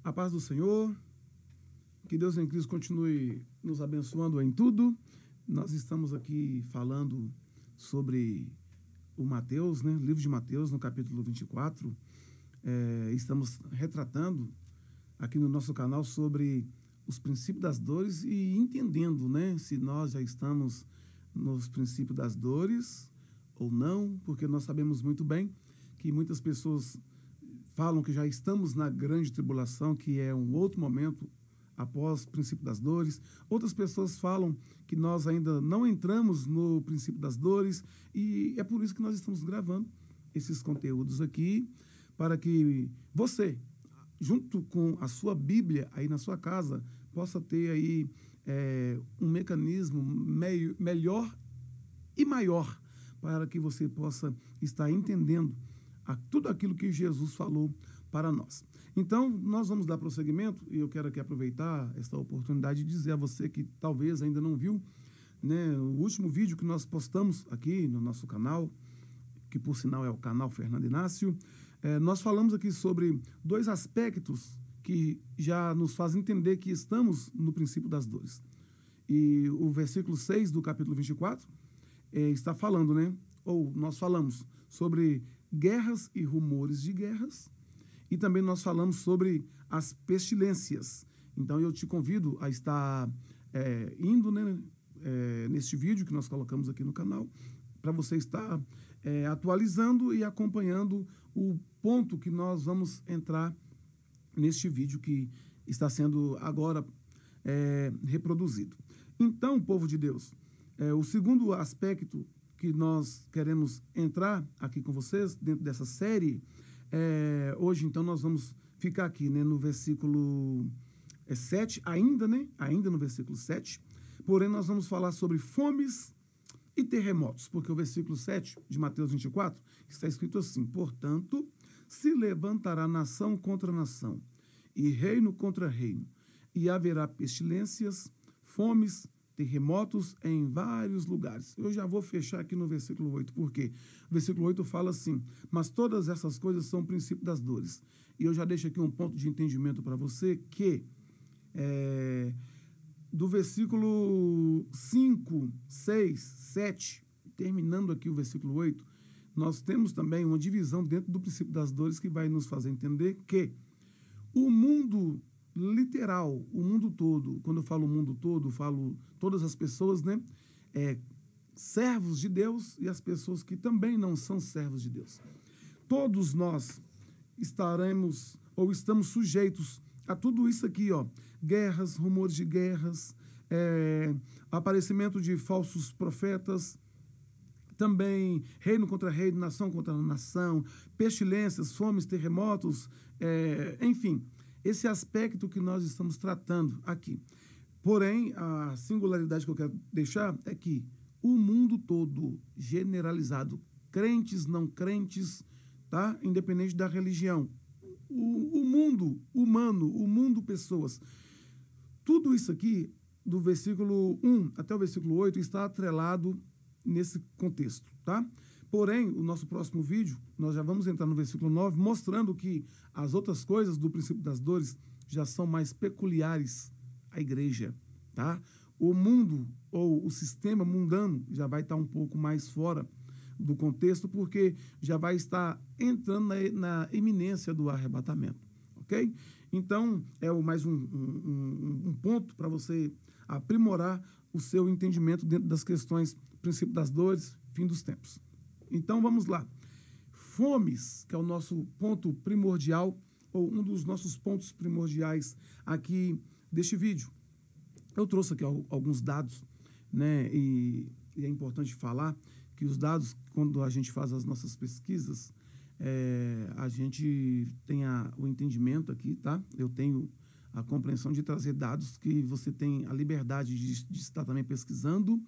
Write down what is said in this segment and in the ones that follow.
A paz do Senhor, que Deus em Cristo continue nos abençoando em tudo. Nós estamos aqui falando sobre o Mateus, né? Livro de Mateus, no capítulo 24. Estamos retratando aqui no nosso canal sobre os princípios das dores e entendendo, né, se nós já estamos nos princípios das dores ou não, porque nós sabemos muito bem que muitas pessoas falam que já estamos na grande tribulação, que é um outro momento após o princípio das dores. Outras pessoas falam que nós ainda não entramos no princípio das dores, e é por isso que nós estamos gravando esses conteúdos aqui, para que você, junto com a sua Bíblia aí na sua casa, possa ter aí um mecanismo melhor e maior, para que você possa estar entendendo tudo aquilo que Jesus falou para nós. Então, nós vamos dar prosseguimento, e eu quero aqui aproveitar esta oportunidade de dizer a você que talvez ainda não viu, né, o último vídeo que nós postamos aqui no nosso canal, que por sinal é o canal Fernando Inácio. Nós falamos aqui sobre dois aspectos que já nos fazem entender que estamos no princípio das dores. E o versículo 6 do capítulo 24 está falando, né? Ou nós falamos sobre guerras e rumores de guerras, e também nós falamos sobre as pestilências. Então eu te convido a estar indo, né, neste vídeo que nós colocamos aqui no canal, para você estar atualizando e acompanhando o ponto que nós vamos entrar neste vídeo que está sendo agora reproduzido. Então, povo de Deus, o segundo aspecto que nós queremos entrar aqui com vocês dentro dessa série, hoje então nós vamos ficar aqui, né, no versículo 7, ainda no versículo 7, porém nós vamos falar sobre fomes e terremotos, porque o versículo 7 de Mateus 24 está escrito assim: portanto, se levantará nação contra nação, e reino contra reino, e haverá pestilências, fomes, terremotos em vários lugares. Eu já vou fechar aqui no versículo 8, porque o versículo 8 fala assim: mas todas essas coisas são o princípio das dores. E eu já deixo aqui um ponto de entendimento para você, que do versículo 5, 6, 7, terminando aqui o versículo 8, nós temos também uma divisão dentro do princípio das dores que vai nos fazer entender que o mundo literal, o mundo todo, quando eu falo mundo todo, eu falo todas as pessoas, né? Servos de Deus e as pessoas que também não são servos de Deus. Todos nós estaremos ou estamos sujeitos a tudo isso aqui, ó: guerras, rumores de guerras, aparecimento de falsos profetas, também reino contra reino, nação contra nação, pestilências, fomes, terremotos, enfim, esse aspecto que nós estamos tratando aqui. Porém, a singularidade que eu quero deixar é que o mundo todo, generalizado, crentes, não crentes, tá? Independente da religião, o mundo humano, o mundo pessoas, tudo isso aqui, do versículo 1 até o versículo 8, está atrelado nesse contexto, tá? Porém, o nosso próximo vídeo, nós já vamos entrar no versículo 9, mostrando que as outras coisas do princípio das dores já são mais peculiares à igreja, tá? O mundo, ou o sistema mundano, já vai estar um pouco mais fora do contexto, porque já vai estar entrando na iminência do arrebatamento, ok? Então, mais um ponto para você aprimorar o seu entendimento dentro das questões princípio das dores, fim dos tempos. Então, vamos lá. Fomes, que é o nosso ponto primordial, ou um dos nossos pontos primordiais aqui deste vídeo. Eu trouxe aqui alguns dados, né? E é importante falar que os dados, quando a gente faz as nossas pesquisas, a gente tem o entendimento aqui, tá? Eu tenho a compreensão de trazer dados que você tem a liberdade de estar também pesquisando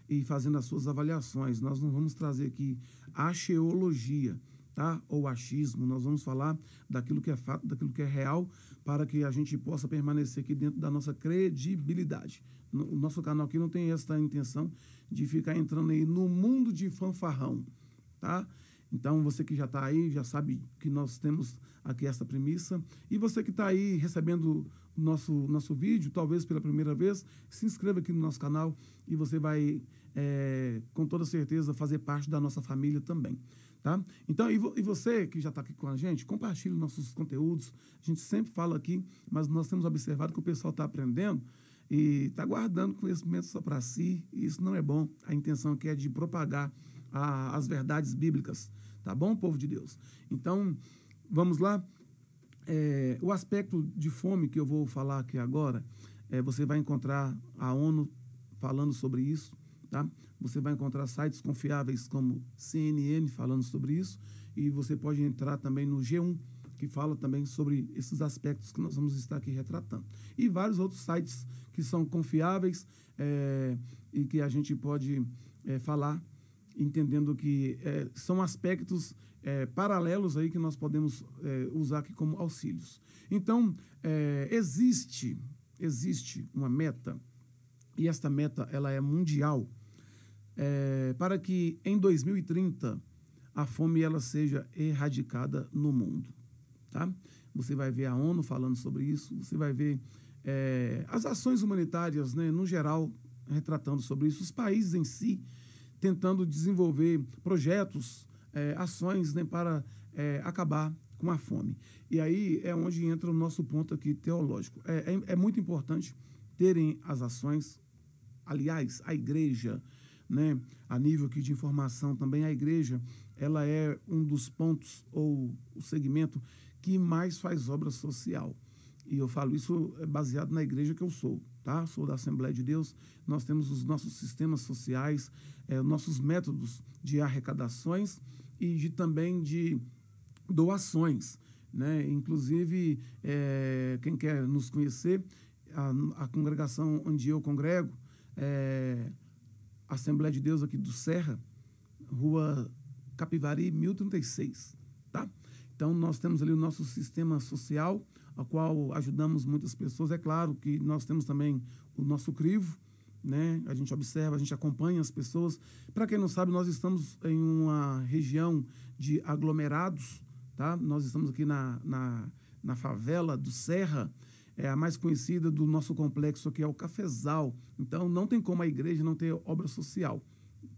e fazendo as suas avaliações. Nós não vamos trazer aqui acheologia, tá? Ou achismo. Nós vamos falar daquilo que é fato, daquilo que é real, para que a gente possa permanecer aqui dentro da nossa credibilidade. O nosso canal aqui não tem essa intenção de ficar entrando aí no mundo de fanfarrão, tá? Então, você que já está aí, já sabe que nós temos aqui essa premissa. E você que está aí recebendo o nosso vídeo, talvez pela primeira vez, se inscreva aqui no nosso canal e você vai, com toda certeza, fazer parte da nossa família também. Tá? Então, e você que já está aqui com a gente, compartilhe nossos conteúdos. A gente sempre fala aqui, mas nós temos observado que o pessoal está aprendendo e está guardando conhecimento só para si, e isso não é bom. A intenção aqui é de propagar as verdades bíblicas, tá bom, povo de Deus? Então, vamos lá. O aspecto de fome que eu vou falar aqui agora, você vai encontrar a ONU falando sobre isso, tá? Você vai encontrar sites confiáveis como CNN falando sobre isso, e você pode entrar também no G1, que fala também sobre esses aspectos que nós vamos estar aqui retratando. E vários outros sites que são confiáveis e que a gente pode falar, entendendo que são aspectos paralelos aí que nós podemos usar aqui como auxílios. Então, existe uma meta, e esta meta ela é mundial, para que em 2030 a fome ela seja erradicada no mundo. Tá? Você vai ver a ONU falando sobre isso, você vai ver as ações humanitárias, né, no geral, retratando sobre isso, os países em si tentando desenvolver projetos, ações, né, para acabar com a fome. E aí é onde entra o nosso ponto aqui teológico. É muito importante terem as ações, aliás, a igreja, né, a nível aqui de informação também, a igreja, ela é um dos pontos ou o segmento que mais faz obra social. E eu falo isso baseado na igreja que eu sou, tá? Sou da Assembleia de Deus. Nós temos os nossos sistemas sociais, nossos métodos de arrecadações e também de doações, né? Inclusive, quem quer nos conhecer, a congregação onde eu congrego, Assembleia de Deus aqui do Serra, Rua Capivari, 1036, tá? Então, nós temos ali o nosso sistema social, a qual ajudamos muitas pessoas. É claro que nós temos também o nosso crivo, né? A gente observa, a gente acompanha as pessoas. Para quem não sabe, nós estamos em uma região de aglomerados, tá? Nós estamos aqui na favela do Serra, a mais conhecida do nosso complexo aqui é o Cafezal. Então, não tem como a igreja não ter obra social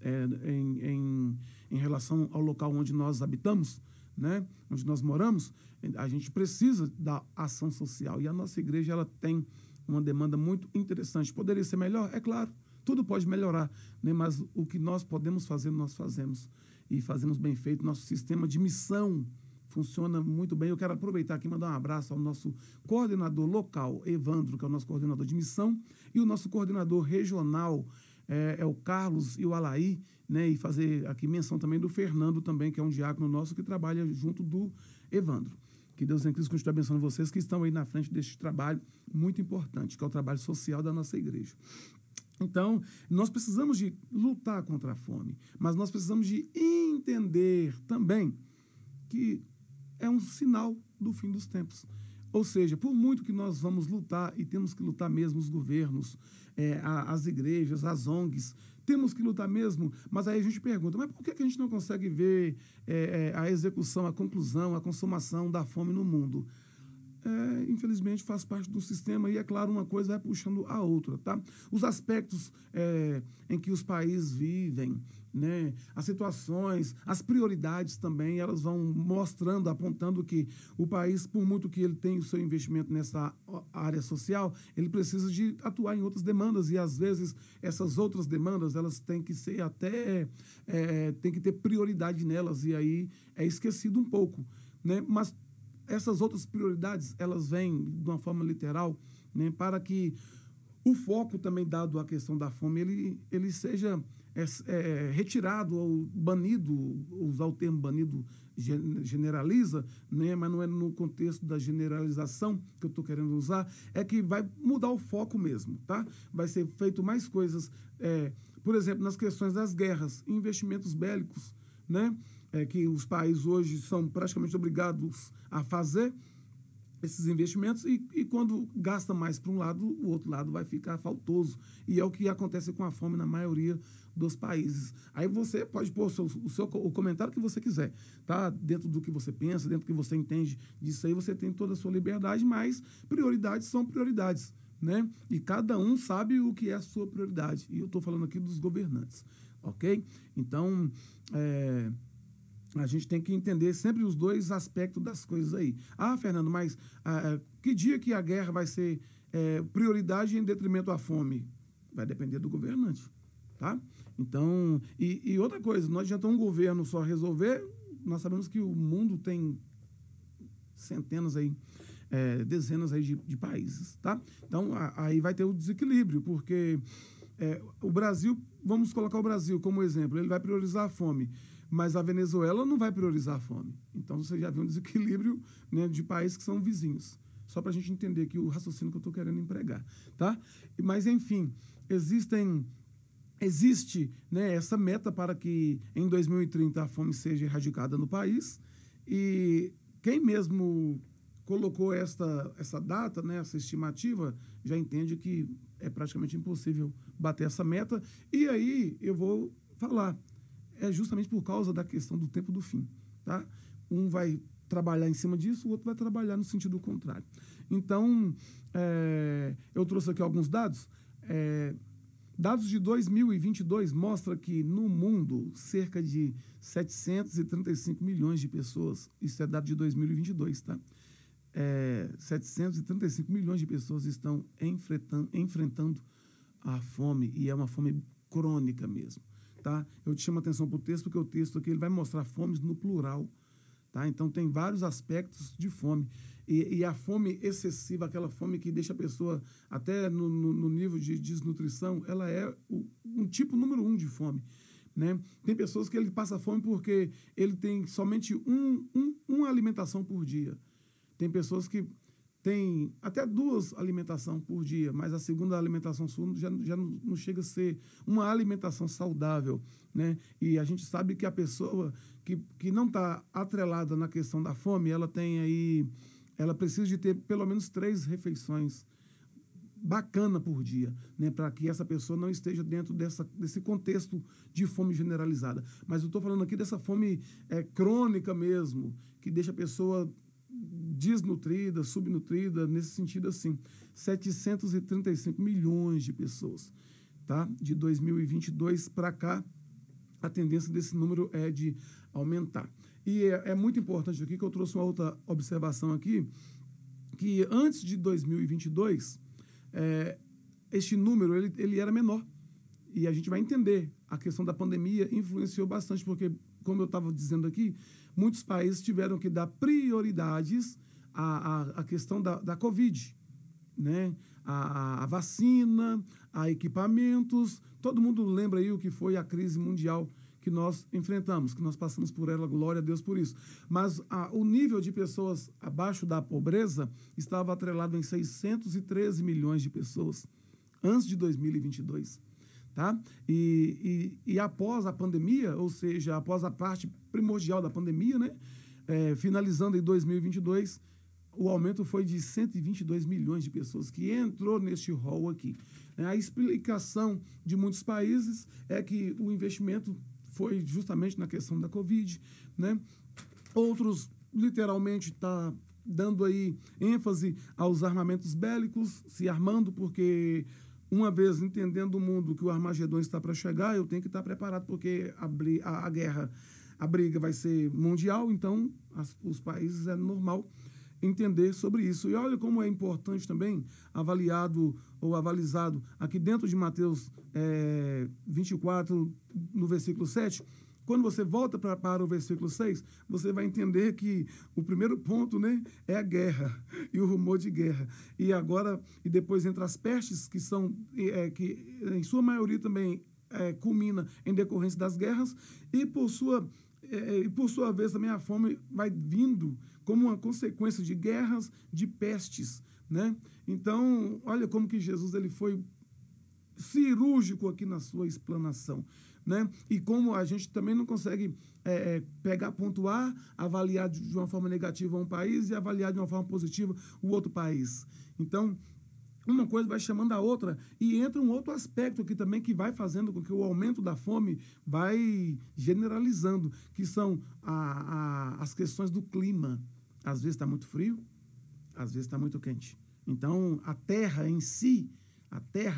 em relação ao local onde nós habitamos, né? Onde nós moramos. A gente precisa da ação social, e a nossa igreja ela tem uma demanda muito interessante. Poderia ser melhor? É claro, tudo pode melhorar, né? Mas o que nós podemos fazer, nós fazemos, e fazemos bem feito. Nosso sistema de missão funciona muito bem. Eu quero aproveitar aqui e mandar um abraço ao nosso coordenador local, Evandro, que é o nosso coordenador de missão, e o nosso coordenador regional, é o Carlos e o Alaí, né? E fazer aqui menção também do Fernando também, que é um diácono nosso que trabalha junto do Evandro. Que Deus em Cristo continue abençoando vocês que estão aí na frente deste trabalho muito importante, que é o trabalho social da nossa igreja. Então, nós precisamos de lutar contra a fome, mas nós precisamos de entender também que é um sinal do fim dos tempos. Ou seja, por muito que nós vamos lutar, e temos que lutar mesmo, os governos, as igrejas, as ONGs, temos que lutar mesmo, mas aí a gente pergunta, mas por que a gente não consegue ver a execução, a conclusão, a consumação da fome no mundo? Infelizmente faz parte do sistema, e é claro, uma coisa vai puxando a outra, tá? Os aspectos em que os países vivem, né? As situações, as prioridades também, elas vão mostrando, apontando que o país, por muito que ele tenha o seu investimento nessa área social, ele precisa de atuar em outras demandas, e às vezes essas outras demandas, elas têm que ser tem que ter prioridade nelas, e aí é esquecido um pouco, né? Mas essas outras prioridades, elas vêm de uma forma literal, né, para que o foco também dado à questão da fome, ele seja retirado ou banido. Usar o termo banido generaliza, né, mas não é no contexto da generalização que eu estou querendo usar, é que vai mudar o foco mesmo, tá? Vai ser feito mais coisas, por exemplo, nas questões das guerras, investimentos bélicos, né? Que os países hoje são praticamente obrigados a fazer, esses investimentos e quando gasta mais para um lado, o outro lado vai ficar faltoso. E é o que acontece com a fome na maioria dos países. Aí você pode pôr o comentário que você quiser, tá? Dentro do que você pensa, dentro do que você entende disso aí, você tem toda a sua liberdade, mas prioridades são prioridades, né? E cada um sabe o que é a sua prioridade. E eu estou falando aqui dos governantes, ok? Então, a gente tem que entender sempre os dois aspectos das coisas aí. Ah, Fernando, mas que dia que a guerra vai ser prioridade em detrimento à fome? Vai depender do governante, tá? Então, e outra coisa, não adianta um governo só resolver, nós sabemos que o mundo tem centenas aí, dezenas aí de países, tá? Então, aí vai ter o desequilíbrio, porque o Brasil, vamos colocar o Brasil como exemplo, ele vai priorizar a fome, mas a Venezuela não vai priorizar a fome. Então, você já vê um desequilíbrio, né, de países que são vizinhos. Só para a gente entender aqui o raciocínio que eu estou querendo empregar, tá? Mas, enfim, existe, né, essa meta para que em 2030 a fome seja erradicada no país. E quem mesmo colocou essa data, né, essa estimativa, já entende que é praticamente impossível bater essa meta. E aí eu vou falar, é justamente por causa da questão do tempo do fim, tá? Um vai trabalhar em cima disso, o outro vai trabalhar no sentido contrário. Então, eu trouxe aqui alguns dados. Dados de 2022 mostram que no mundo cerca de 735 milhões de pessoas, isso é dado de 2022, tá? 735 milhões de pessoas estão enfrentando a fome, e é uma fome crônica mesmo. Tá? Eu te chamo a atenção para o texto, porque o texto aqui ele vai mostrar fomes no plural. Tá? Então, tem vários aspectos de fome. E a fome excessiva, aquela fome que deixa a pessoa até no nível de desnutrição, ela é um tipo número 1 de fome. Né? Tem pessoas que ele passa fome porque ele tem somente uma alimentação por dia. Tem pessoas que tem até 2 alimentações por dia, mas a segunda alimentação sua já não chega a ser uma alimentação saudável, né? E a gente sabe que a pessoa que não está atrelada na questão da fome, ela precisa de ter pelo menos 3 refeições bacana por dia, né, para que essa pessoa não esteja dentro desse contexto de fome generalizada. Mas eu estou falando aqui dessa fome crônica mesmo, que deixa a pessoa desnutrida, subnutrida, nesse sentido assim. 735 milhões de pessoas, tá? De 2022 para cá, a tendência desse número é de aumentar. E é muito importante aqui que eu trouxe uma outra observação aqui, que antes de 2022, este número ele era menor. E a gente vai entender, a questão da pandemia influenciou bastante, porque, como eu estava dizendo aqui, muitos países tiveram que dar prioridades à questão da Covid, né? A vacina, a equipamentos. Todo mundo lembra aí o que foi a crise mundial que nós enfrentamos, que nós passamos por ela, glória a Deus por isso. Mas o nível de pessoas abaixo da pobreza estava atrelado em 613 milhões de pessoas antes de 2022. Tá? E após a pandemia, ou seja, após a parte primordial da pandemia, né, finalizando em 2022, o aumento foi de 122 milhões de pessoas que entrou neste rol aqui. A explicação de muitos países é que o investimento foi justamente na questão da Covid, né? Outros, literalmente, tá dando aí ênfase aos armamentos bélicos, se armando, porque uma vez entendendo o mundo que o Armagedon está para chegar, eu tenho que estar preparado, porque a guerra, a briga vai ser mundial, então os países é normal entender sobre isso. E olha como é importante também, avaliado ou avalizado aqui dentro de Mateus 24, no versículo 7, quando você volta para o versículo 6, você vai entender que o primeiro ponto, né, é a guerra e o rumor de guerra. E depois entre as pestes, que são, que em sua maioria também culmina em decorrência das guerras, e por sua vez também a fome vai vindo como uma consequência de guerras, de pestes, né? Então, olha como que Jesus ele foi cirúrgico aqui na sua explanação, né? E como a gente também não consegue pegar, pontuar, avaliar de uma forma negativa um país e avaliar de uma forma positiva o outro país. Então, uma coisa vai chamando a outra e entra um outro aspecto aqui também que vai fazendo com que o aumento da fome vai generalizando, que são as questões do clima. Às vezes está muito frio, às vezes está muito quente. Então, a terra em si,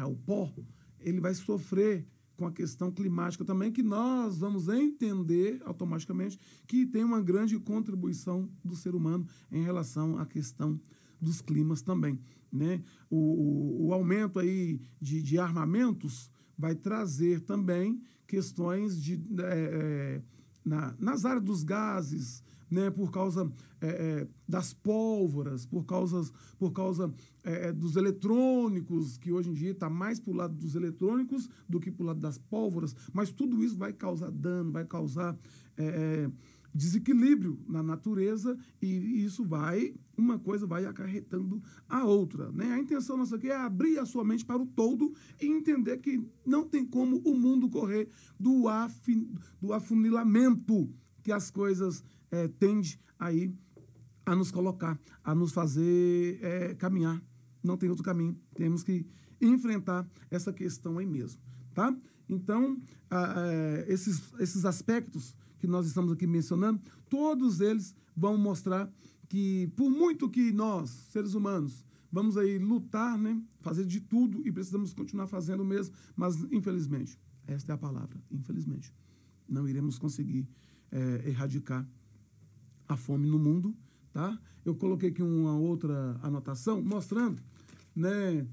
o pó, ele vai sofrer com a questão climática também, que nós vamos entender automaticamente que tem uma grande contribuição do ser humano em relação à questão dos climas também, né? O aumento aí de armamentos vai trazer também questões nas áreas dos gases, né, por causa das pólvoras, por causa dos eletrônicos, que hoje em dia está mais para o lado dos eletrônicos do que para o lado das pólvoras, mas tudo isso vai causar dano, vai causar desequilíbrio na natureza e isso uma coisa vai acarretando a outra, né? A intenção nossa aqui é abrir a sua mente para o todo e entender que não tem como o mundo correr do afunilamento que as coisas tendem aí a nos colocar, a nos fazer caminhar. Não tem outro caminho. Temos que enfrentar essa questão aí mesmo, tá? Então, esses aspectos que nós estamos aqui mencionando, todos eles vão mostrar que, por muito que nós, seres humanos, vamos aí lutar, né, fazer de tudo e precisamos continuar fazendo mesmo, mas, infelizmente, esta é a palavra, infelizmente, não iremos conseguir erradicar a fome no mundo, tá? Eu coloquei aqui uma outra anotação mostrando, né,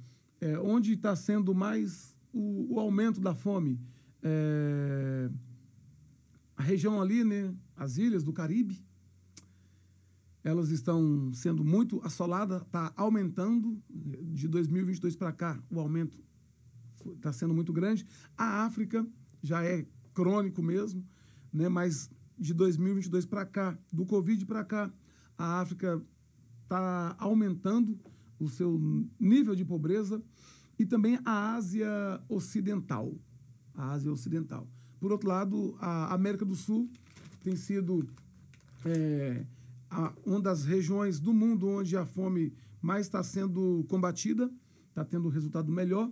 onde está sendo mais o aumento da fome. A região ali, né, as ilhas do Caribe, elas estão sendo muito assoladas, está aumentando, de 2022 para cá, o aumento está sendo muito grande. A África já é crônico mesmo, né, mas de 2022 para cá, do Covid para cá, a África está aumentando o seu nível de pobreza e também a Ásia Ocidental. A Ásia Ocidental. Por outro lado, a América do Sul tem sido uma das regiões do mundo onde a fome mais está sendo combatida, está tendo um resultado melhor,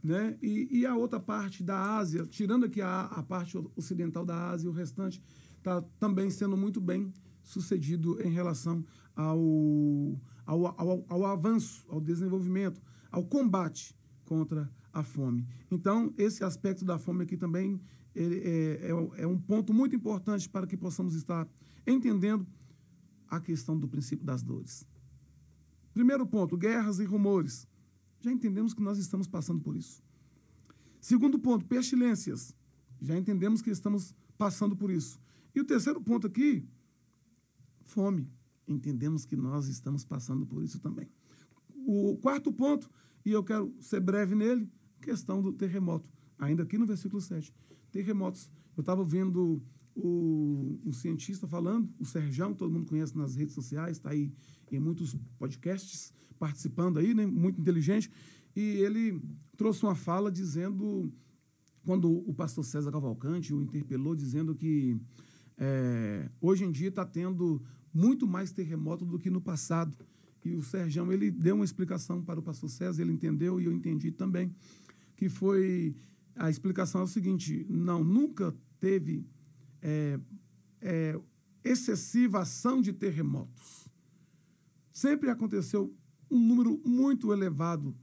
né? E a outra parte da Ásia, tirando aqui a parte ocidental da Ásia, o restante está também sendo muito bem sucedido em relação ao avanço, ao desenvolvimento, ao combate contra a fome. Então, esse aspecto da fome aqui também é um ponto muito importante para que possamos estar entendendo a questão do princípio das dores. Primeiro ponto, guerras e rumores. Já entendemos que nós estamos passando por isso. Segundo ponto, pestilências. Já entendemos que estamos passando por isso. E o terceiro ponto aqui, fome. Entendemos que nós estamos passando por isso também. O quarto ponto, e eu quero ser breve nele, questão do terremoto. Ainda aqui no versículo 7. Terremotos. Eu estava vendo um cientista falando, o Serjão, todo mundo conhece nas redes sociais, está aí em muitos podcasts, participando aí, né, muito inteligente, e ele trouxe uma fala dizendo, quando o pastor César Cavalcante o interpelou, dizendo que hoje em dia está tendo muito mais terremoto do que no passado. E o Serjão, ele deu uma explicação para o pastor César, ele entendeu e eu entendi também, que foi, a explicação é o seguinte, nunca teve excessiva ação de terremotos. Sempre aconteceu um número muito elevado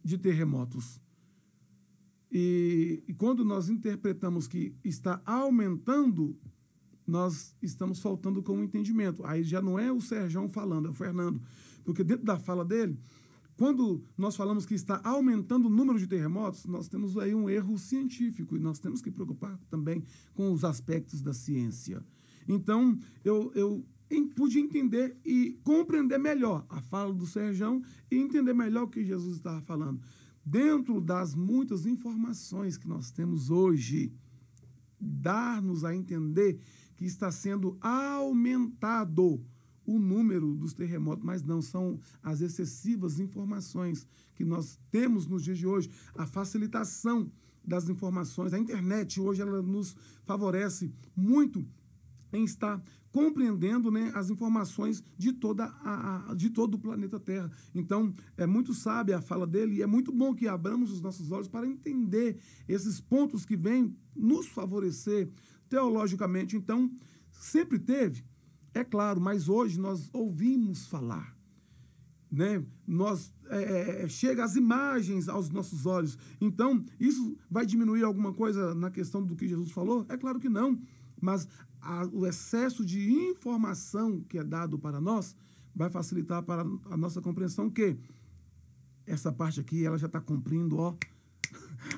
de terremotos. E quando nós interpretamos que está aumentando, nós estamos faltando com o entendimento. Aí já não é o Serjão falando, é o Fernando. Porque dentro da fala dele, quando nós falamos que está aumentando o número de terremotos, nós temos aí um erro científico e nós temos que preocupar também com os aspectos da ciência. Então, eu pude entender e compreender melhor a fala do Serjão e entender melhor o que Jesus estava falando. Dentro das muitas informações que nós temos hoje, dar-nos a entender que está sendo aumentado o número dos terremotos, mas não são as excessivas informações que nós temos nos dias de hoje, a facilitação das informações. A internet hoje ela nos favorece muito em estar compreendendo, né, as informações de de todo o planeta Terra. Então, é muito sábia a fala dele e é muito bom que abramos os nossos olhos para entender esses pontos que vêm nos favorecer teologicamente. Então, sempre teve, é claro, mas hoje nós ouvimos falar, né? Chega as imagens aos nossos olhos. Então, isso vai diminuir alguma coisa na questão do que Jesus falou? É claro que não, mas o excesso de informação que é dado para nós vai facilitar para a nossa compreensão que essa parte aqui ela já está cumprindo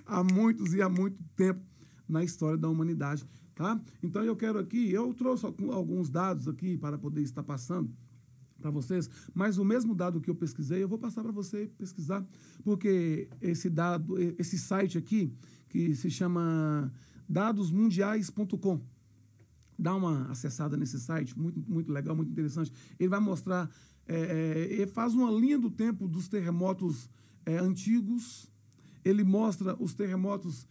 há muitos e há muito tempo na história da humanidade, tá? Então eu quero aqui, eu trouxe alguns dados aqui para poder estar passando para vocês, mas o mesmo dado que eu pesquisei, eu vou passar para você pesquisar, porque esse site aqui, que se chama dadosmundiais.com, dá uma acessada nesse site, muito, muito legal, muito interessante. Ele vai mostrar, ele faz uma linha do tempo dos terremotos antigos, ele mostra os terremotos,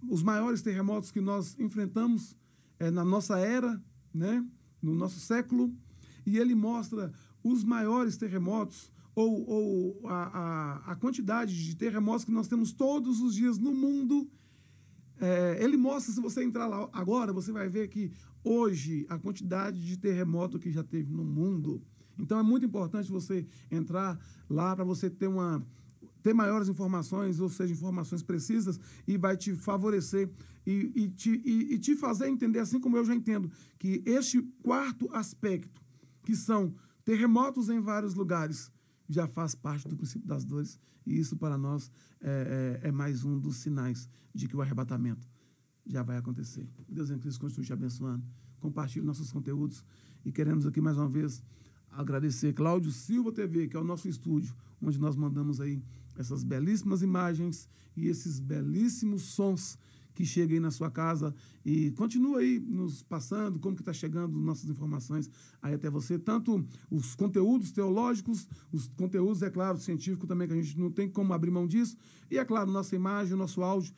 os maiores terremotos que nós enfrentamos na nossa era, né, no nosso século, e ele mostra os maiores terremotos, ou a quantidade de terremotos que nós temos todos os dias no mundo. Ele mostra, se você entrar lá agora, você vai ver que hoje a quantidade de terremoto que já teve no mundo. Então é muito importante você entrar lá para você ter maiores informações, ou seja, informações precisas, e vai te favorecer e te fazer entender, assim como eu já entendo, que este quarto aspecto, que são terremotos em vários lugares, já faz parte do princípio das dores, e isso para nós é mais um dos sinais de que o arrebatamento já vai acontecer. Deus em Cristo continue te abençoando. Compartilhe nossos conteúdos e queremos aqui mais uma vez agradecer Cláudio Silva TV, que é o nosso estúdio, onde nós mandamos aí essas belíssimas imagens e esses belíssimos sons que chegam aí na sua casa, e continua aí nos passando como que está chegando nossas informações aí até você, tanto os conteúdos teológicos, os conteúdos, é claro, científicos também, que a gente não tem como abrir mão disso, e é claro, nossa imagem, nosso áudio.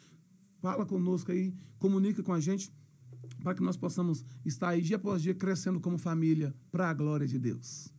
Fala conosco aí, comunica com a gente, para que nós possamos estar aí dia após dia crescendo como família, para a glória de Deus.